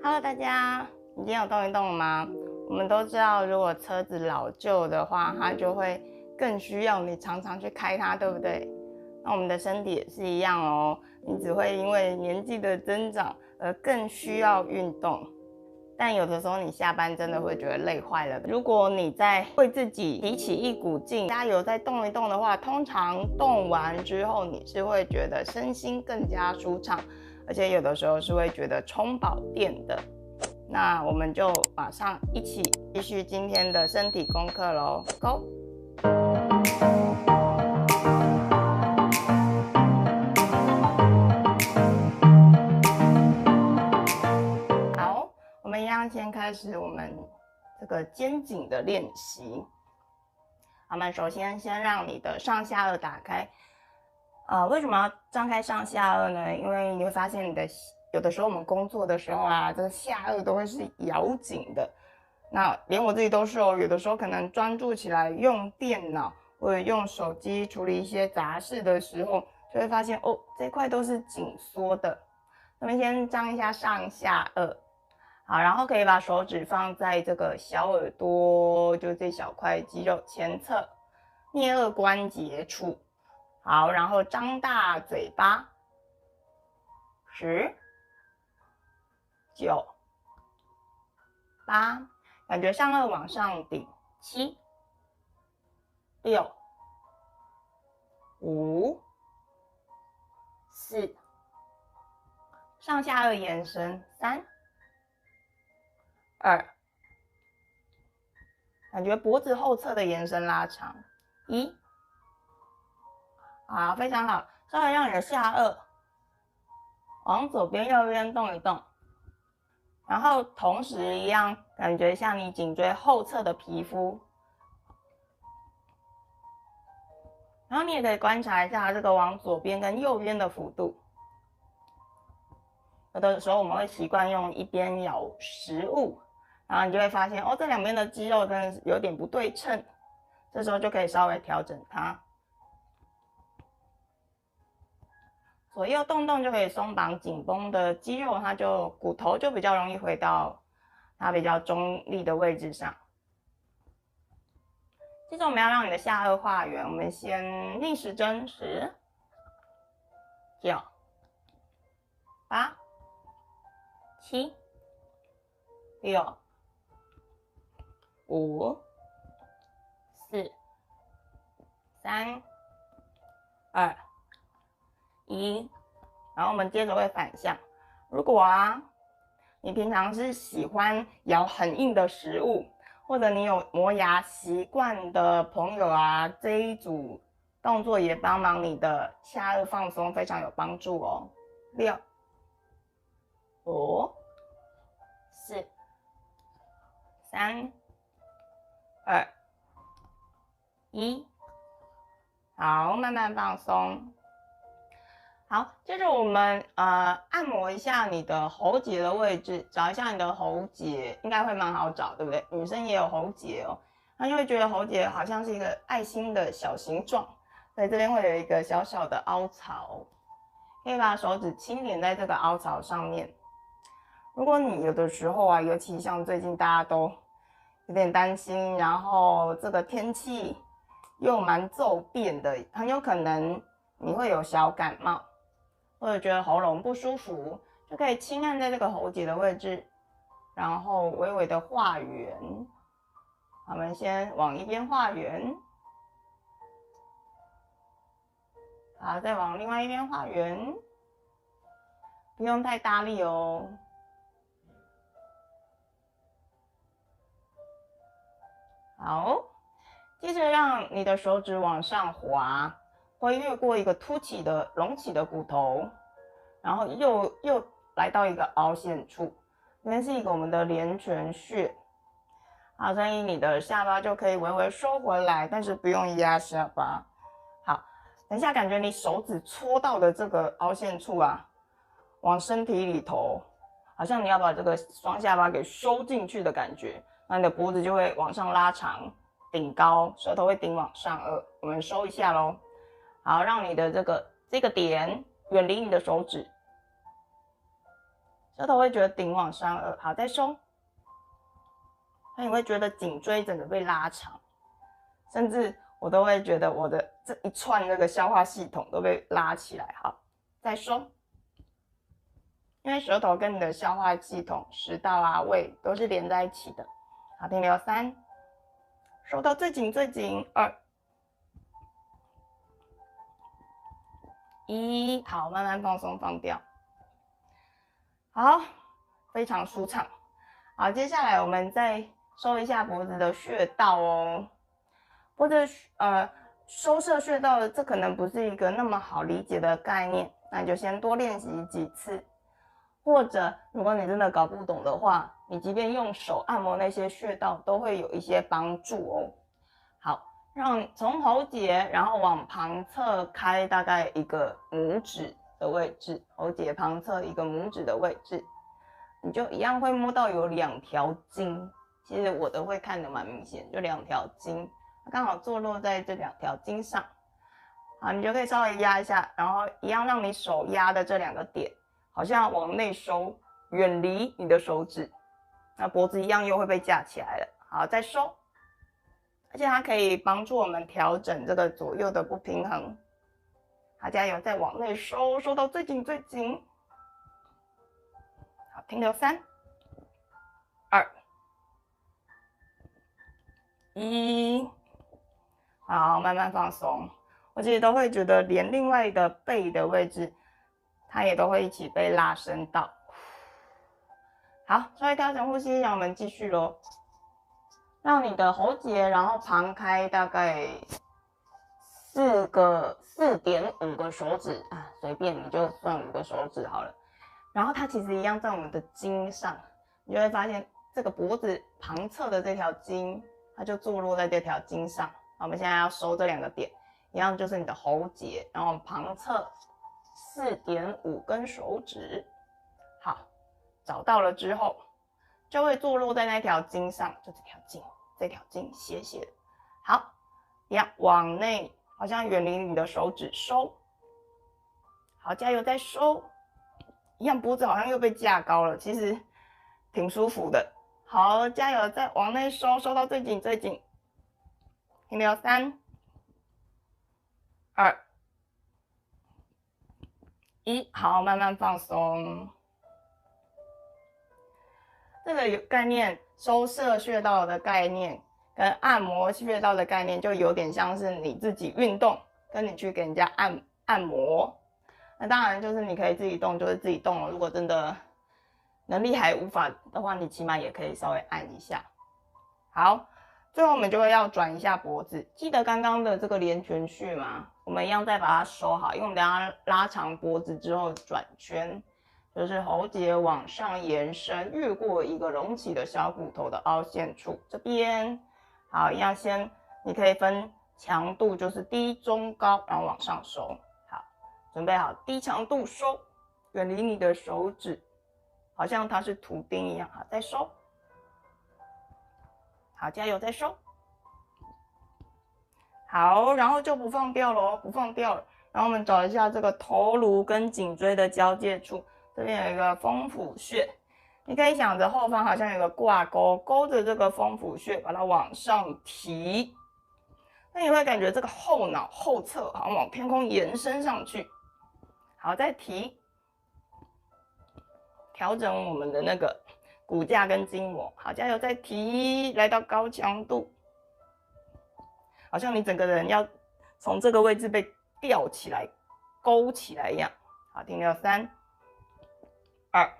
Hello，大家，你今天有动一动吗？我们都知道，如果车子老旧的话，它就会更需要你常常去开它，对不对？那我们的身体也是一样哦，你只会因为年纪的增长而更需要运动。但有的时候你下班真的会觉得累坏了。如果你在为自己提起一股劲，加油再动一动的话，通常动完之后你是会觉得身心更加舒畅，而且有的时候是会觉得充饱电的。那我们就马上一起继续今天的身体功课咯 ，Go！ 好，我们一样先开始我们这个肩颈的练习。我们首先先让你的上下颚打开。为什么要张开上下颚呢？因为你会发现你的有的时候我们工作的时候啊，这个下颚都会是咬紧的。那连我自己都是哦，有的时候可能专注起来用电脑或者用手机处理一些杂事的时候，就会发现哦，这块都是紧缩的。那么先张一下上下颚，好，然后可以把手指放在这个小耳朵，就这小块肌肉前侧颞颌关节处。好，然后张大嘴巴，10、9、8，感觉上颚往上顶，7、6、5、4，上下颚延伸，3、2，感觉脖子后侧的延伸拉长，1。好，非常好，稍微让你的下颚往左边、右边动一动，然后同时一样感觉像你颈椎后侧的皮肤，然后你也可以观察一下这个往左边跟右边的幅度。有的时候我们会习惯用一边咬食物，然后你就会发现哦，这两边的肌肉真的是有点不对称，这时候就可以稍微调整它。左右动动就可以松绑紧绷的肌肉，骨头就比较容易回到它比较中立的位置上。接着我们要让你的下颚画圆，我们先逆时针，10、9、8、7、6、5、4、3、2、1，然后我们接着会反向。如果你平常是喜欢咬很硬的食物，或者你有磨牙习惯的朋友这一组动作也帮忙你的下颚放松，非常有帮助哦。6、5、4、3、2、1，好，慢慢放松。好，接着我们按摩一下你的喉结的位置，找一下你的喉结，应该会蛮好找，对不对？女生也有喉结哦，那就会觉得喉结好像是一个爱心的小形状，所以这边会有一个小小的凹槽，可以把手指轻点在这个凹槽上面。如果你有的时候尤其像最近大家都有点担心，然后这个天气又蛮骤变的，很有可能你会有小感冒，或者觉得喉咙不舒服，就可以轻按在这个喉结的位置，然后微微的画圆。我们先往一边画圆，好，再往另外一边画圆，不用太大力哦。好，接着让你的手指往上滑，会越过一个凸起的隆起的骨头，然后又来到一个凹陷处，这边是一个我们的连泉穴。好，所以你的下巴就可以微微收回来，但是不用压下巴。好，等一下感觉你手指戳到的这个凹陷处往身体里头，好像你要把这个双下巴给收进去的感觉，那你的脖子就会往上拉长，顶高，舌头会顶往上颚。我们收一下咯。好，让你的这个点远离你的手指，舌头会觉得顶往上颚，好，再收。那你会觉得颈椎整个被拉长，甚至我都会觉得我的这一串那个消化系统都被拉起来。好，再收。因为舌头跟你的消化系统、食道啊、胃都是连在一起的。好，停留3，收到最紧最紧，2、1，好，慢慢放松放掉。好，非常舒畅。好，接下来我们再收一下脖子的穴道哦。脖子收摄穴道的，这可能不是一个那么好理解的概念，那你就先多练习几次。或者，如果你真的搞不懂的话，你即便用手按摩那些穴道，都会有一些帮助哦。好，让从喉结，然后往旁侧开大概一个拇指的位置，喉结旁侧一个拇指的位置，你就一样会摸到有2条筋。其实我的会看得蛮明显，就2条筋，刚好坐落在这2条筋上。好，你就可以稍微压一下，然后一样让你手压的这2个点。好像往内收，远离你的手指，那脖子一样又会被架起来了。好，再收，而且它可以帮助我们调整这个左右的不平衡。好，加油，再往内收，收到最紧最紧。好，停留3、2、1，好，慢慢放松。我其实都会觉得，连另外的背的位置，它也都会一起被拉伸到。好，稍微调整呼吸，让我们继续咯。让你的喉结，然后旁开大概4.5个手指啊，随便你就算5个手指好了。然后它其实一样在我们的筋上，你就会发现这个脖子旁侧的这条筋，它就坐落在这条筋上。好，我们现在要收这2个点，一样就是你的喉结，然后旁侧4.5根手指。好，找到了之后，就会坐落在那条筋上，就这条筋斜斜的。好，一样往内，好像远离你的手指，收。好，加油，再收。一样脖子好像又被架高了，其实挺舒服的。好，加油，再往内收，收到最紧最紧。停留3、2、1，好，慢慢放松。这个概念，收摄穴道的概念跟按摩穴道的概念，就有点像是你自己运动，跟你去给人家按摩。那当然就是你可以自己动，就是自己动了。如果真的能力还无法的话，你起码也可以稍微按一下。好，最后我们就会要转一下脖子。记得刚刚的这个连泉穴吗？我们一样再把它收好，因为我们等一下拉长脖子之后转圈。就是喉结往上延伸，越过一个隆起的小骨头的凹陷处，这边好，一样先，你可以分强度，就是低、中、高，然后往上收。好，准备好，低强度收，远离你的手指，好像它是图钉一样。好，再收，好，加油，再收。好，然后就不放掉了，不放掉了。然后我们找一下这个头颅跟颈椎的交界处。这边有一个风府穴，你可以想着后方好像有个挂钩，勾着这个风府穴，把它往上提。那你会感觉这个后脑后侧好像往天空延伸上去。好，再提，调整我们的那个骨架跟筋膜。好，加油，再提，来到高强度，好像你整个人要从这个位置被吊起来、勾起来一样。好，停留3、2、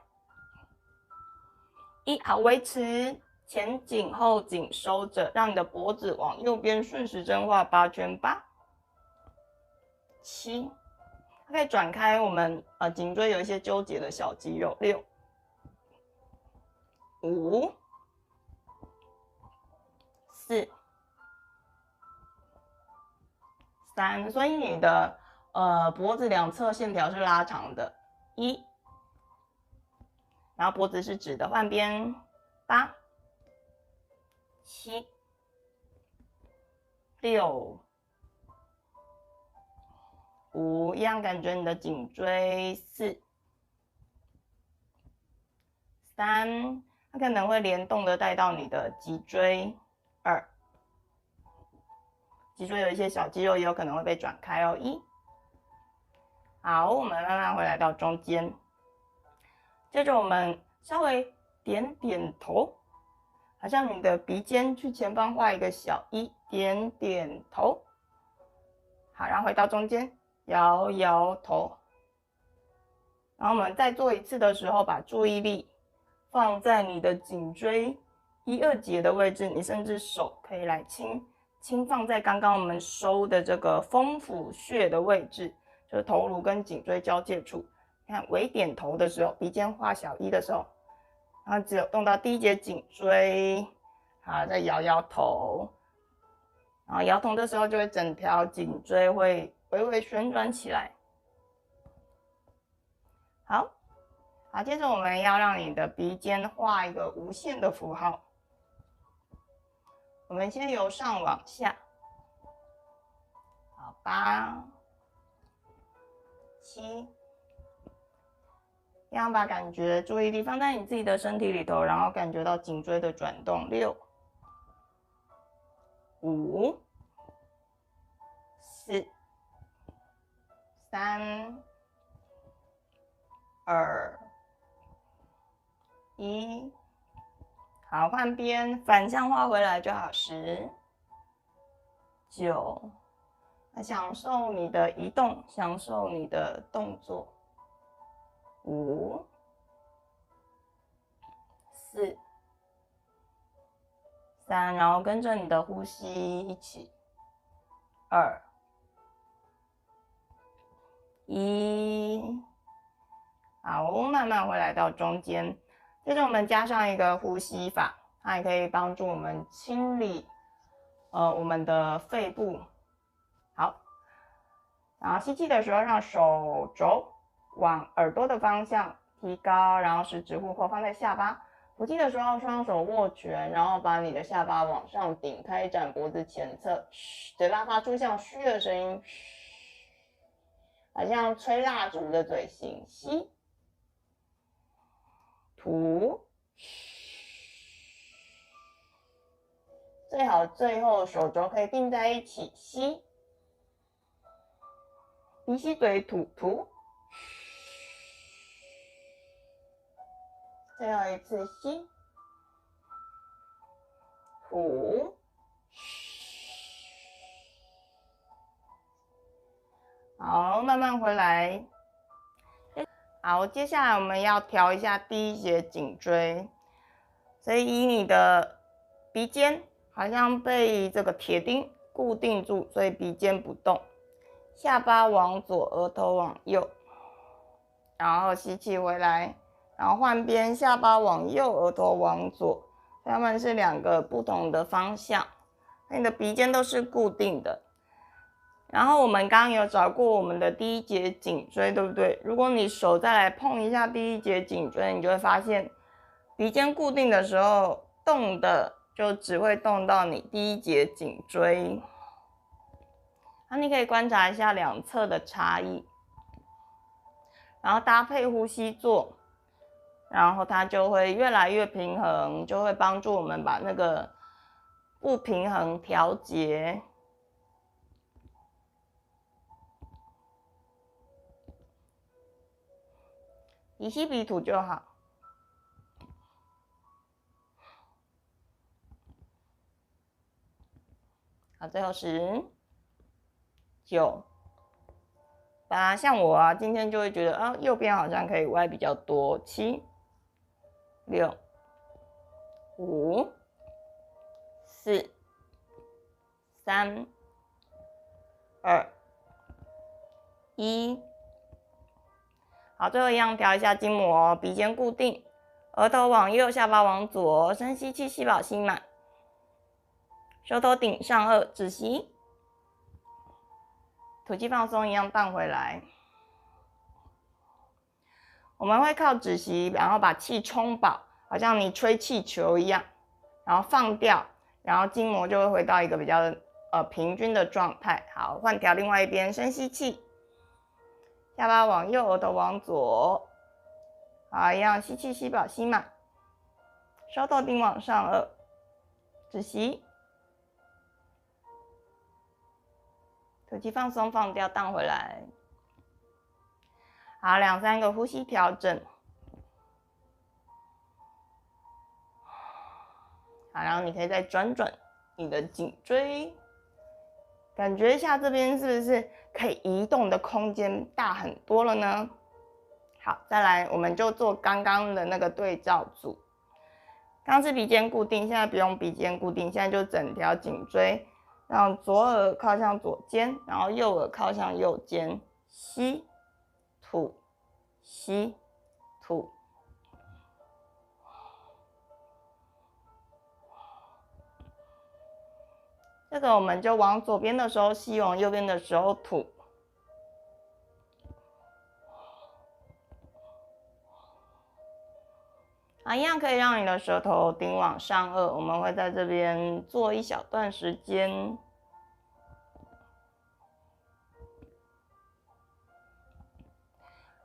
1，好，维持前紧后紧收着，让你的脖子往右边顺时针画8圈，8、7，可以转开我们颈椎有一些纠结的小肌肉，6、5、4、3，所以你的脖子两侧线条是拉长的，1。然后脖子是直的，换边，8、7、6、5，一样感觉你的颈椎，4、3，它可能会联动的带到你的脊椎，2，脊椎有一些小肌肉也有可能会被转开哦，1。好，我们慢慢回来到中间，接着我们稍微点点头，好像你的鼻尖去前方画一个小1，点点头。好，然后回到中间，摇摇头。然后我们再做一次的时候，把注意力放在你的颈椎1、2节的位置，你甚至手可以来轻放在刚刚我们收的这个风府穴的位置，就是头颅跟颈椎交界处。看微点头的时候，鼻尖画小1的时候，然后只有动到第1节颈椎，好，再摇摇头。然后摇头的时候，就会整条颈椎会微微旋转起来。好，接着我们要让你的鼻尖画一个无限的符号。我们先由上往下，好，8、7，这样把注意力放在你自己的身体里头，然后感觉到颈椎的转动。6、5、4、3、2、1，好，换边，反向画回来就好。10、9，享受你的移动，享受你的动作。5、4、3，然后跟着你的呼吸一起。2、1，好，慢慢回来到中间。接着我们加上一个呼吸法，它也可以帮助我们清理我们的肺部。好，然后吸气的时候，让手肘往耳朵的方向提高，然后食指互扣放在下巴。吐气的时候，双手握拳，然后把你的下巴往上顶，开展脖子前侧，嘴巴发出像嘘的声音，好像吹蜡烛的嘴型。吸，吐，最好最后手肘可以并在一起。吸，鼻吸嘴吐，吐。最后一次吸，吐，好，慢慢回来。好，接下来我们要调一下第1节颈椎，所以以你的鼻尖好像被这个铁钉固定住，所以鼻尖不动，下巴往左，额头往右，然后吸气回来。然后换边，下巴往右，额头往左，它们是2个不同的方向，你的鼻尖都是固定的。然后我们刚刚有找过我们的第1节颈椎，对不对？如果你手再来碰一下第1节颈椎，你就会发现鼻尖固定的时候，动的就只会动到你第1节颈椎。那你可以观察一下2侧的差异，然后搭配呼吸做。然后它就会越来越平衡，就会帮助我们把那个不平衡调节。鼻吸鼻吐就好。好，最后10、9、8，像我今天就会觉得右边好像可以歪比较多。7、6、5、4、3、2、1。好，最后一样调一下筋膜，鼻尖固定，额头往右，下巴往左，深吸气，吸饱吸满，手头顶上颚，止息，吐气放松，一样荡回来。我们会靠止息，然后把气充饱，好像你吹气球一样，然后放掉，然后筋膜就会回到一个比较平均的状态。好，换调另外一边，深吸气。下巴往右，额头往左，好，一样吸气，吸饱，吸满，舌头顶往上颚，止息，吐气放松放掉，荡回来。好，2、3个呼吸调整。好，然后你可以再转转你的颈椎，感觉一下这边是不是可以移动的空间大很多了呢？好，再来我们就做刚刚的那个对照组。刚是鼻尖固定，现在不用鼻尖固定，现在就整条颈椎，让左耳靠向左肩，然后右耳靠向右肩，吸吐吸吐。这个我们就往左边的时候吸，往右边的时候吐。好，一样可以让你的舌头顶往上颚，我们会在这边做一小段时间。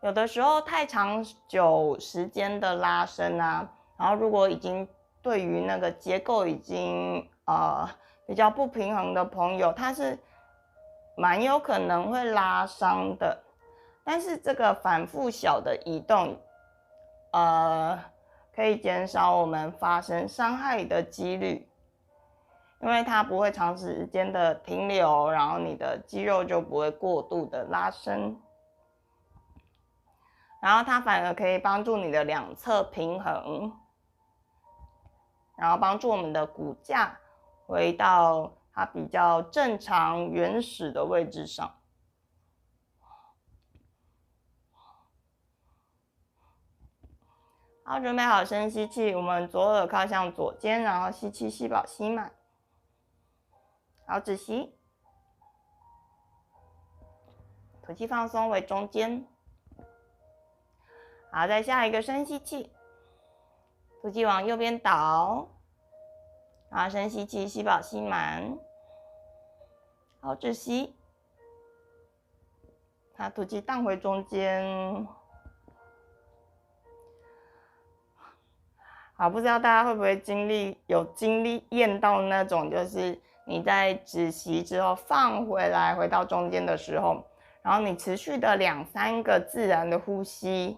有的时候太长久时间的拉伸啊，然后如果已经对于那个结构已经比较不平衡的朋友，他是蛮有可能会拉伤的。但是这个反复小的移动，可以减少我们发生伤害的几率，因为它不会长时间的停留，然后你的肌肉就不会过度的拉伸，然后它反而可以帮助你的两侧平衡，然后帮助我们的骨架回到它比较正常原始的位置上。好，准备好深吸气，我们左耳靠向左肩，然后吸气，吸饱吸满。好，止息。吐气放松为中间。好，再下一个深吸气，吐气往右边倒，然后深吸气，吸饱吸满。好，止息。好，吐气荡回中间。好，不知道大家会不会有经历验到那种，就是你在止息之后放回来，回到中间的时候，然后你持续的2、3个自然的呼吸，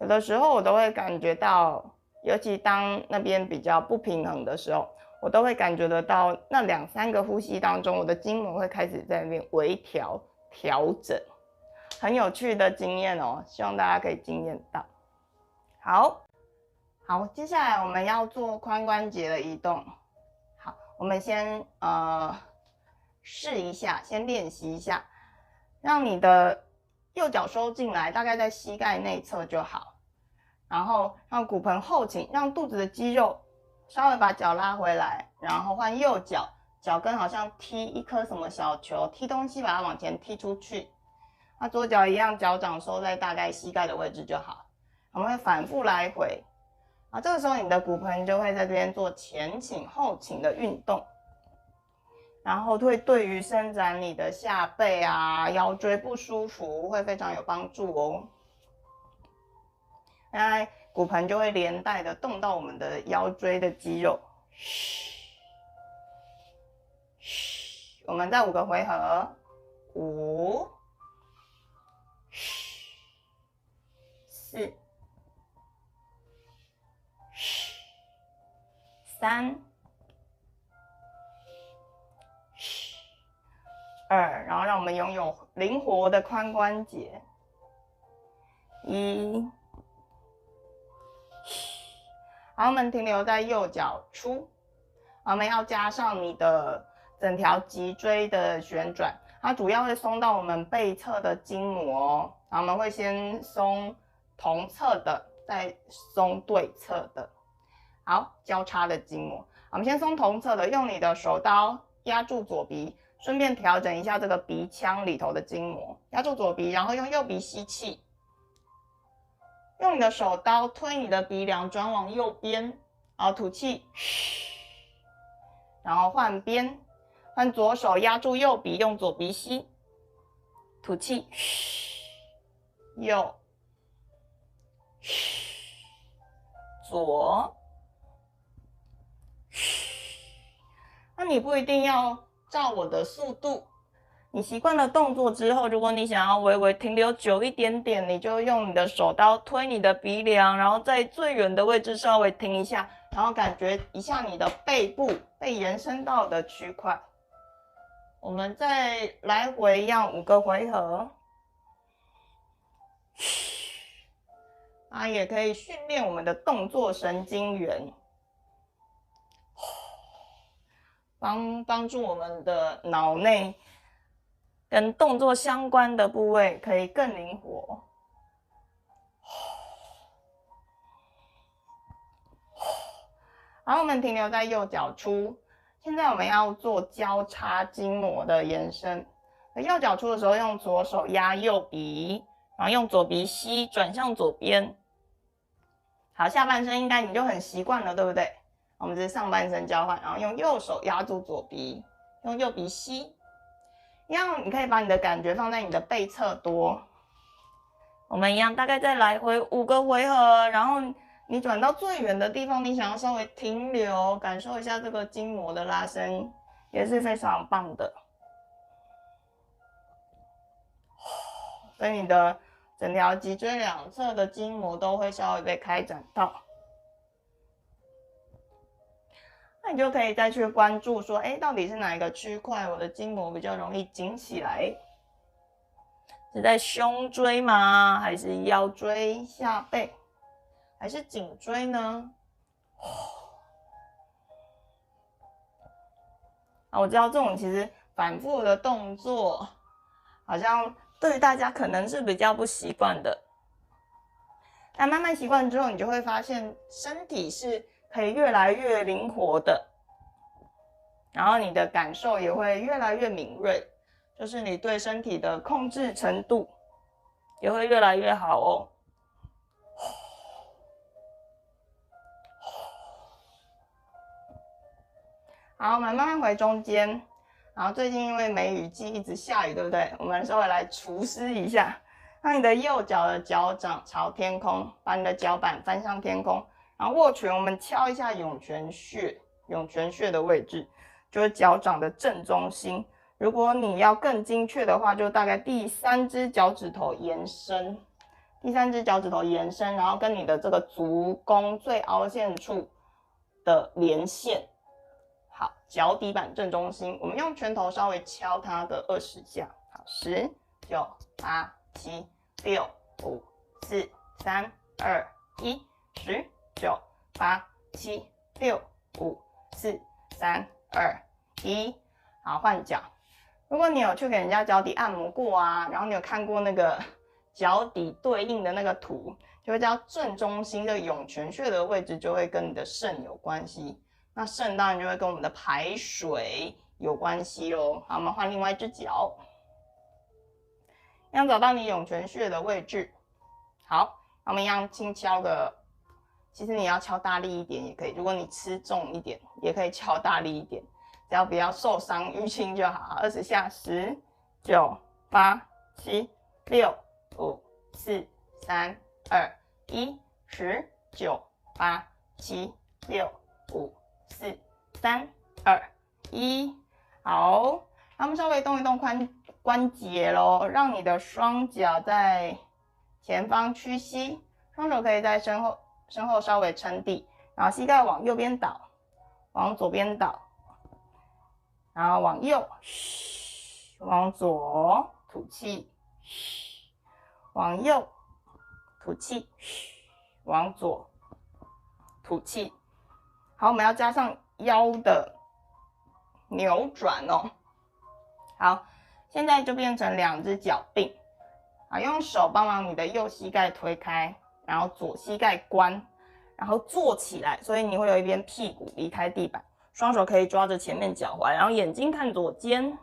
有的时候我都会感觉到，尤其当那边比较不平衡的时候，我都会感觉得到那2、3个呼吸当中，我的筋膜会开始在那边微调整，很有趣的经验哦，希望大家可以经验到。好，接下来我们要做髋关节的移动。好，我们先试一下，先练习一下，让你的右脚收进来，大概在膝盖内侧就好。然后让骨盆后倾，让肚子的肌肉稍微把脚拉回来，然后换右脚，脚跟好像踢一颗什么小球，踢东西把它往前踢出去。那左脚一样，脚掌收在大概膝盖的位置就好。我们会反复来回。这个时候你的骨盆就会在这边做前倾后倾的运动，然后会对于伸展你的下背啊、腰椎不舒服会非常有帮助哦。那骨盆就会连带的动到我们的腰椎的肌肉。我们再5个回合，5、4、3、2，然后让我们拥有灵活的髋关节。1，好，我们停留在右脚出，我们要加上你的整条脊椎的旋转，它主要会松到我们背侧的筋膜哦。然后我们会先松同侧的，再松对侧的。好，交叉的筋膜，我们先松同侧的，用你的手刀压住左鼻，顺便调整一下这个鼻腔里头的筋膜，压住左鼻，然后用右鼻吸气，用你的手刀推你的鼻梁转往右边，然后吐气，然后换边，换左手压住右鼻，用左鼻吸，吐气，右，左，那你不一定要照我的速度，你习惯了动作之后，如果你想要微微停留久一点点，你就用你的手刀推你的鼻梁，然后在最远的位置稍微停一下，然后感觉一下你的背部被延伸到的区块。我们再来回一样5个回合，也可以训练我们的动作神经元，帮助我们的脑内跟动作相关的部位可以更灵活。然后我们停留在右脚出，现在我们要做交叉筋膜的延伸。右脚出的时候，用左手压右鼻，然后用左鼻吸，转向左边。好，下半身应该你就很习惯了，对不对？我们这是上半身交换，然后用右手压住左鼻，用右鼻吸。一样，你可以把你的感觉放在你的背侧多。我们一样，大概再来回5个回合，然后你转到最远的地方，你想要稍微停留，感受一下这个筋膜的拉伸，也是非常棒的。所以你的整条脊椎两侧的筋膜都会稍微被开展到。那你就可以再去关注说，到底是哪一个区块我的筋膜比较容易紧起来？是在胸椎吗？还是腰椎、下背？还是颈椎呢？我知道这种其实反复的动作，好像对大家可能是比较不习惯的。但慢慢习惯之后，你就会发现身体是可以越来越灵活的，然后你的感受也会越来越敏锐，就是你对身体的控制程度也会越来越好哦。好，我们慢慢回中间。然后最近因为梅雨季一直下雨，对不对？我们稍微来除湿一下，让你的右脚的脚掌朝天空，把你的脚板翻向天空，然后握拳，我们敲一下涌泉穴，涌泉穴的位置就是脚掌的正中心。如果你要更精确的话，就大概第3只脚趾头延伸，第3只脚趾头延伸，然后跟你的这个足弓最凹陷处的连线。好，脚底板正中心，我们用拳头稍微敲它个20下。好，10、9、8、7、6、5、4、3、2、1，10、9、8、7、6、5、4、3、2、1。好，换脚。如果你有去给人家脚底按摩过啊，然后你有看过那个脚底对应的那个图，就会知道正中心的涌泉穴的位置就会跟你的肾有关系。那肾当然就会跟我们的排水有关系咯。好，我们换另外一只脚，一样找到你涌泉穴的位置。好，我们一样轻敲个，其实你要敲大力一点也可以，如果你吃重一点，也可以敲大力一点，只要不要受伤淤青就好。20下，10、9、8、7、6、5、4、3、2、1，10、9、8、7、6、5、4、3、2、1。好，那我们稍微动一动关节咯，让你的双脚在前方屈膝，双手可以在身后稍微撑地，然后膝盖往右边倒，往左边倒，然后往右，往左吐气，往右吐气，往左吐气。好，我们要加上腰的扭转哦。好，现在就变成2只脚并，好，用手帮忙你的右膝盖推开，然后左膝盖关，然后坐起来，所以你会有一边屁股离开地板，双手可以抓着前面脚踝，然后眼睛看左肩，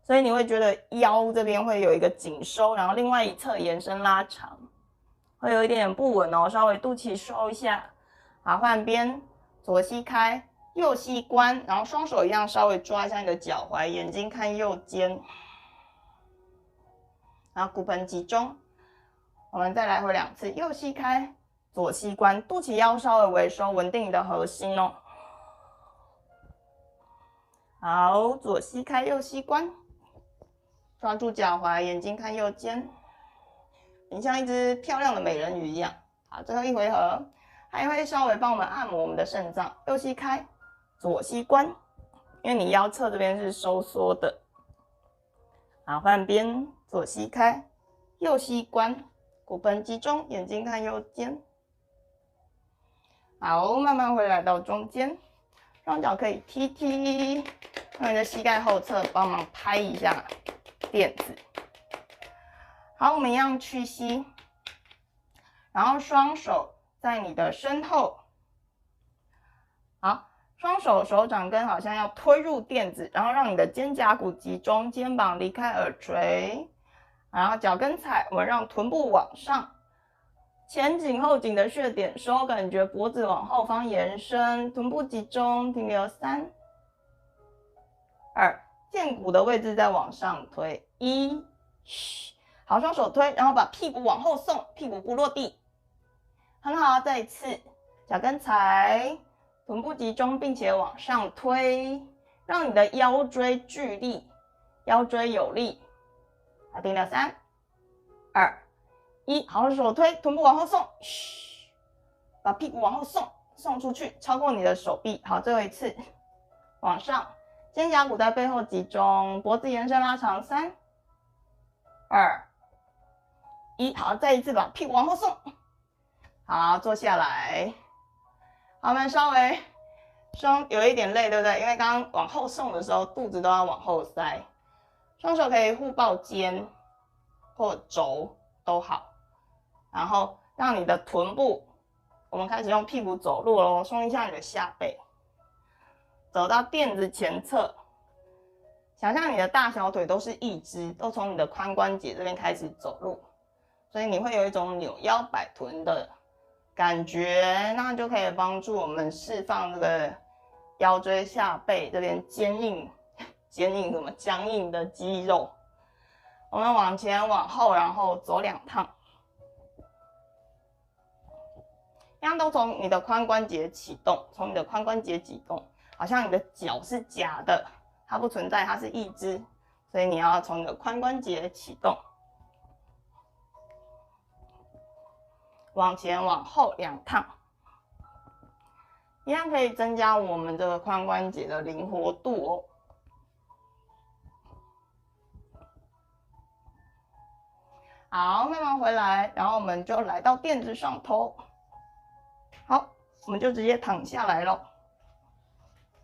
所以你会觉得腰这边会有一个紧收，然后另外一侧延伸拉长，会有一点点不稳哦，稍微肚脐收一下。好，换边，左膝开，右膝关，然后双手一样稍微抓一下你的脚踝，眼睛看右肩，然后骨盆集中。我们再来回2次，右膝开，左膝关，肚脐腰稍微微收，稳定你的核心哦。好，左膝开，右膝关，抓住脚踝，眼睛看右肩，你像一只漂亮的美人鱼一样。好，最后一回合，还会稍微帮我们按摩我们的肾脏。右膝开，左膝关，因为你腰侧这边是收缩的。好，换边，左膝开，右膝关，骨盆集中，眼睛看右肩。好，慢慢回来到中间，双脚可以踢踢，让你的膝盖后侧帮忙拍一下垫子。好，我们一样屈膝，然后双手在你的身后。好，双手手掌根好像要推入垫子，然后让你的肩胛骨集中，肩膀离开耳垂，然后脚跟踩，我们让臀部往上。前颈后颈的穴点收，感觉脖子往后方延伸，臀部集中，停留3、2，剑骨的位置再往上推，1，好，双手推，然后把屁股往后送，屁股不落地，很好，再一次，脚跟踩，臀部集中，并且往上推，让你的腰椎聚力，腰椎有力，好，停留3、2、1，好，手推，臀部往后送，把屁股往后送，送出去，超过你的手臂。好，最后一次，往上，肩胛骨在背后集中，脖子延伸拉长，3、2、1，好，再一次把屁股往后送。好，坐下来。好，我们稍微有一点累，对不对？因为刚刚往后送的时候，肚子都要往后塞。双手可以互抱肩或肘都好。然后让你的臀部，我们开始用屁股走路咯，松一下你的下背，走到垫子前侧，想象你的大小腿都是一只，都从你的髋关节这边开始走路，所以你会有一种扭腰摆臀的感觉，那就可以帮助我们释放这个腰椎下背这边坚硬什么僵硬的肌肉。我们往前往后，然后走2趟。一样都从你的髋关节启动，从你的髋关节启动，好像你的脚是假的，它不存在，它是一只，所以你要从你的髋关节启动，往前往后2趟，一样可以增加我们这个髋关节的灵活度哦。好，慢慢回来，然后我们就来到垫子上头。好，我们就直接躺下来咯。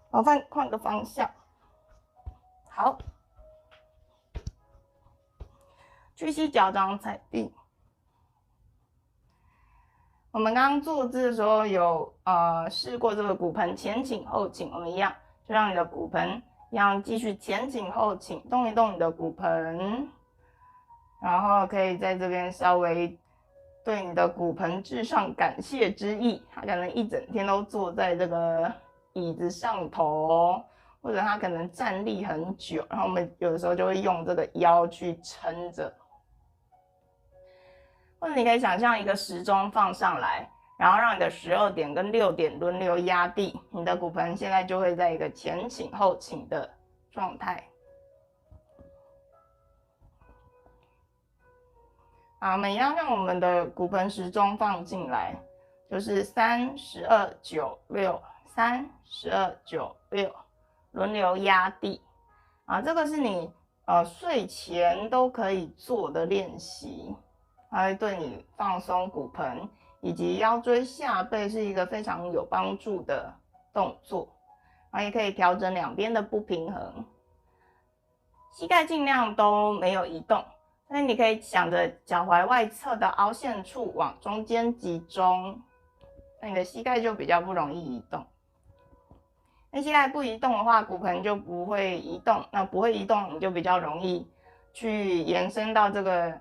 好，换个方向。好，屈膝，脚掌踩地。我们刚刚坐姿的时候有试过这个骨盆前倾后倾，我们一样就让你的骨盆一样继续前倾后倾，动一动你的骨盆，然后可以在这边稍微对你的骨盆致上感谢之意，他可能一整天都坐在这个椅子上头，或者他可能站立很久，然后我们有的时候就会用这个腰去撑着，或者你可以想象一个时钟放上来，然后让你的12点跟6点轮流压地，你的骨盆现在就会在一个前倾后倾的状态。好，我们一样让我们的骨盆时钟放进来，就是3、12、9、6、3、12、9、6，轮流压地。啊，这个是你睡前都可以做的练习，它会对你放松骨盆以及腰椎下背是一个非常有帮助的动作。然后也可以调整两边的不平衡，膝盖尽量都没有移动。所以你可以想着脚踝外侧的凹陷处往中间集中，那你的膝盖就比较不容易移动。那膝盖不移动的话，骨盆就不会移动，那不会移动你就比较容易去延伸到这个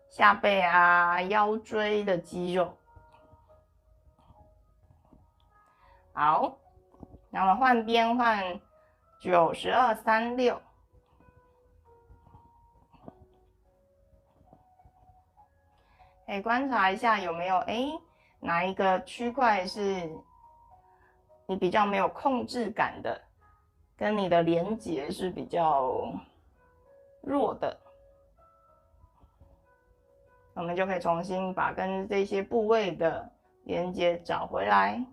下背啊、腰椎的肌肉。好，那我们换边，换9、12、3、6。可以观察一下有没有哪一个区块是你比较没有控制感的，跟你的连结是比较弱的，我们就可以重新把跟这些部位的连接找回来。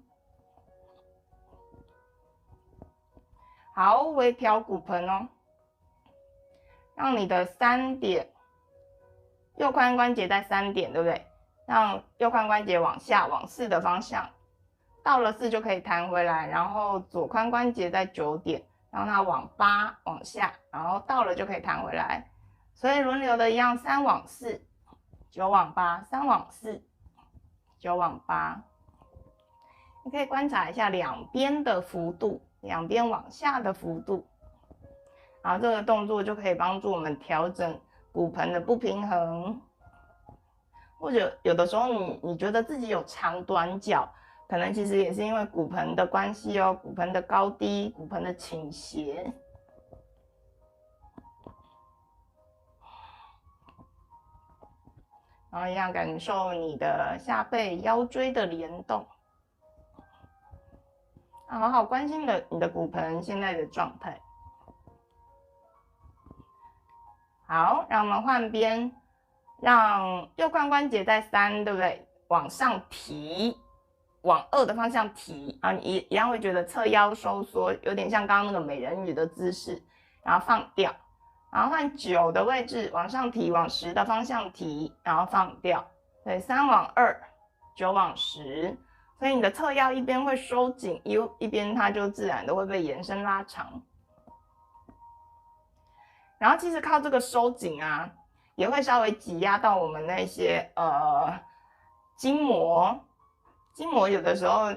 好，微调骨盆哦，让你的3点，右髋关节在3点，对不对？让右髋关节往下，往4的方向，到了4就可以弹回来，然后左髋关节在9点，让它往8往下，然后到了就可以弹回来。所以轮流的一样，3往4， 9往8，3往4， 9往8。你可以观察一下两边的幅度，两边往下的幅度，然后这个动作就可以帮助我们调整骨盆的不平衡。或者有的时候你觉得自己有长短脚，可能其实也是因为骨盆的关系哦，骨盆的高低，骨盆的倾斜。然后一样感受你的下背腰椎的联动，好好关心你的骨盆现在的状态。好，让我们换边，让右髋关节在3，对不对？往上提，往2的方向提，啊，你一样会觉得侧腰收缩，有点像刚刚那个美人鱼的姿势，然后放掉。然后换9的位置，往上提，往10的方向提，然后放掉。对，3往2， 9往10，所以你的侧腰一边会收紧，一边它就自然的会被延伸拉长。然后其实靠这个收紧啊，也会稍微挤压到我们那些筋膜。筋膜有的时候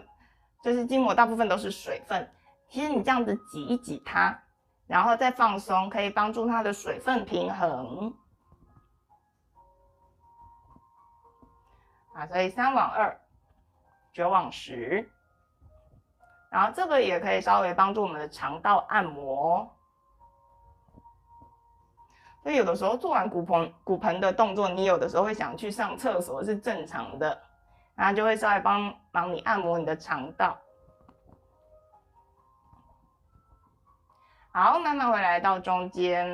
就是筋膜大部分都是水分，其实你这样子挤一挤它，然后再放松，可以帮助它的水分平衡。所以3往2， 9往10。然后这个也可以稍微帮助我们的肠道按摩。所以有的时候做完骨盆的动作，你有的时候会想去上厕所是正常的，然后就会稍微帮你按摩你的肠道。好，慢慢回来到中间，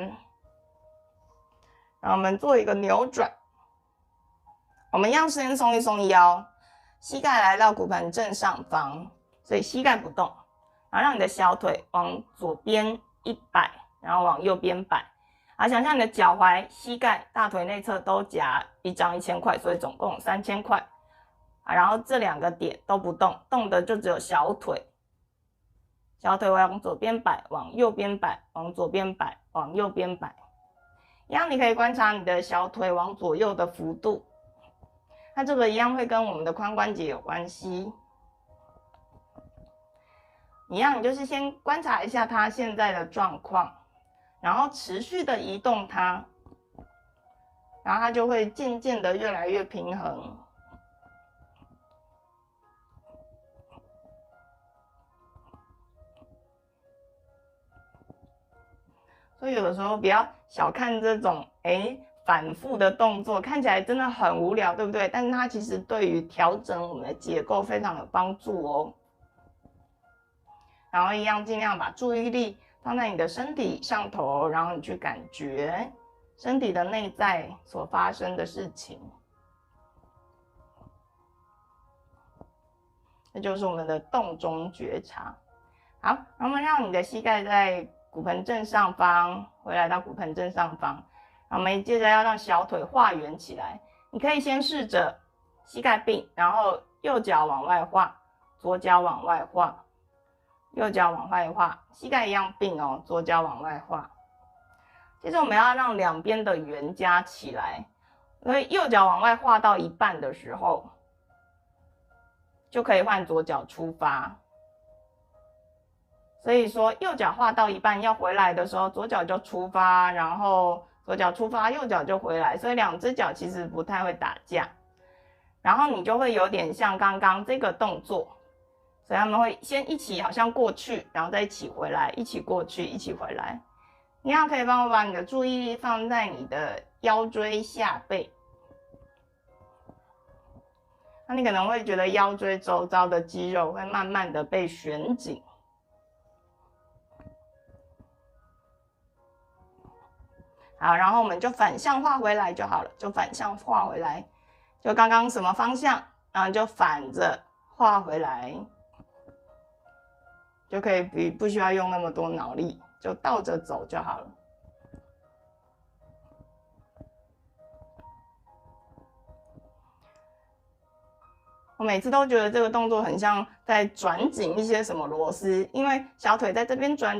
然后我们做一个扭转。我们一样先松一松腰，膝盖来到骨盆正上方，所以膝盖不动，然后让你的小腿往左边一摆，然后往右边摆。好，想象你的脚踝、膝盖、大腿内侧都夹一张1000块，所以总共3000块。然后这2个点都不动，动的就只有小腿。小腿往左边摆，往右边摆，往左边摆，往右边摆。一样，你可以观察你的小腿往左右的幅度。它这个一样会跟我们的髋关节有关系。一样，你就是先观察一下它现在的状况，然后持续的移动它，然后它就会渐渐的越来越平衡。所以有的时候不要小看这种反复的动作，看起来真的很无聊，对不对？但是它其实对于调整我们的结构非常有帮助哦。然后一样尽量把注意力放在你的身体上头，然后你去感觉身体的内在所发生的事情。这就是我们的动中觉察。好，然后我们让你的膝盖在骨盆正上方，回来到骨盆正上方。我们接着要让小腿画圆起来，你可以先试着膝盖并，然后右脚往外画，左脚往外画，右脚往外画，膝盖一样并哦，左脚往外画。接着我们要让两边的圆加起来，所以右脚往外画到一半的时候，就可以换左脚出发。所以说右脚画到一半要回来的时候，左脚就出发，然后左脚出发，右脚就回来，所以两只脚其实不太会打架。然后你就会有点像刚刚这个动作，所以他们会先一起好像过去，然后再一起回来，一起过去，一起回来。一样可以帮我把你的注意力放在你的腰椎下背。那你可能会觉得腰椎周遭的肌肉会慢慢的被旋紧。好，然后我们就反向画回来就好了，就反向画回来，就刚刚什么方向，然后就反着画回来，就可以不需要用那么多脑力，就倒着走就好了。我每次都觉得这个动作很像在转紧一些什么螺丝，因为小腿在这边转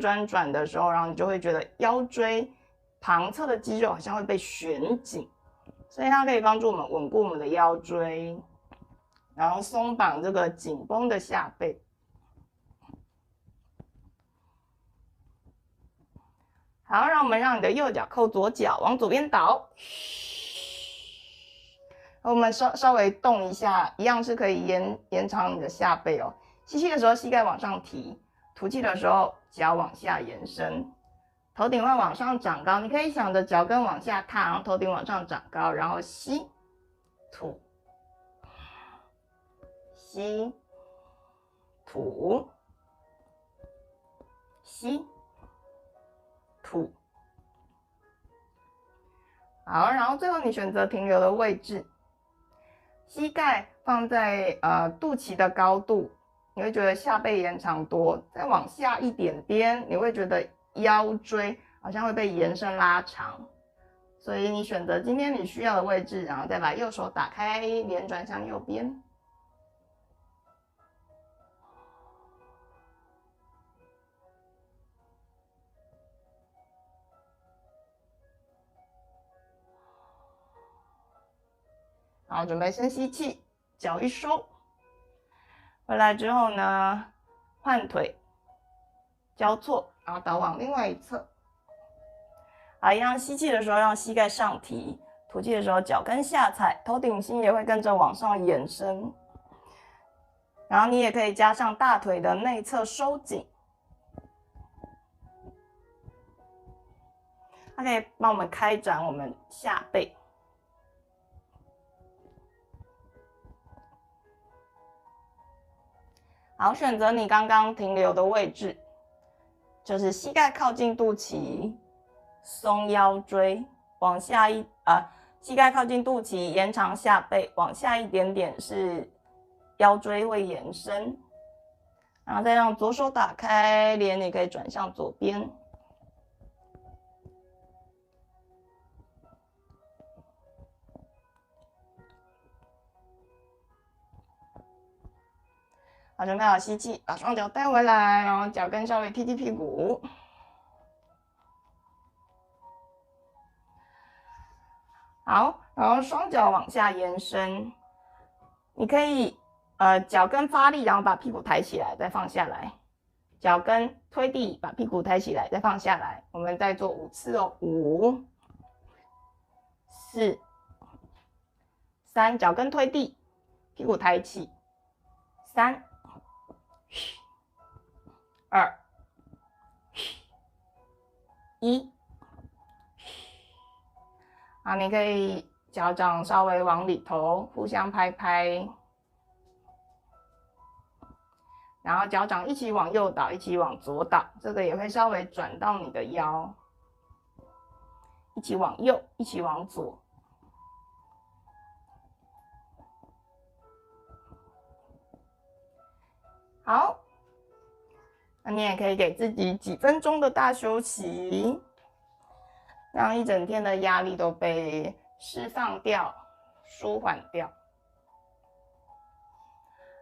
的时候，然后你就会觉得腰椎旁侧的肌肉好像会被旋紧，所以它可以帮助我们稳固我们的腰椎，然后松绑这个紧绷的下背。好，让你的右脚扣左脚，往左边倒。我们稍微动一下，一样是可以延长你的下背哦。吸气的时候膝盖往上提，吐气的时候脚往下延伸，头顶会往上长高。你可以想着脚跟往下踏，然后头顶往上长高，然后吸吐，吸吐，吸吐。好，然后最后你选择停留的位置。膝盖放在肚脐的高度，你会觉得下背延长多。再往下一点点，你会觉得腰椎好像会被延伸拉长。所以你选择今天你需要的位置，然后再把右手打开，脸转向右边。好，准备深吸气，脚一收，回来之后呢，换腿，交错，然后倒往另外一侧。好，一样吸气的时候让膝盖上提，吐气的时候脚跟下踩，头顶心也会跟着往上延伸。然后你也可以加上大腿的内侧收紧，它可以帮我们开展我们下背。好，选择你刚刚停留的位置，就是膝盖靠近肚脐，松腰椎，往下膝盖靠近肚脐，延长下背，往下一点点是腰椎会延伸，然后再让左手打开，脸也可以转向左边。好，准备好吸气，把双脚带回来，然后脚跟稍微踢踢屁股。好，然后双脚往下延伸，你可以脚跟发力，然后把屁股抬起来，再放下来。脚跟推地，把屁股抬起来，再放下来。我们再做5次哦，5、4、3，脚跟推地，屁股抬起，3、2、1。好，你可以脚掌稍微往里头互相拍拍，然后脚掌一起往右倒，一起往左倒，这个也会稍微转到你的腰，一起往右，一起往左。好，那你也可以给自己几分钟的大休息，让一整天的压力都被释放掉、舒缓掉。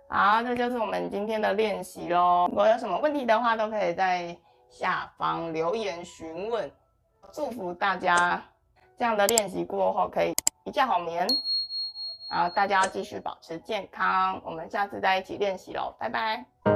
好，这就是我们今天的练习咯。如果有什么问题的话，都可以在下方留言询问。祝福大家这样的练习过后可以一觉好眠，然后大家要继续保持健康。我们下次再一起练习咯，拜拜。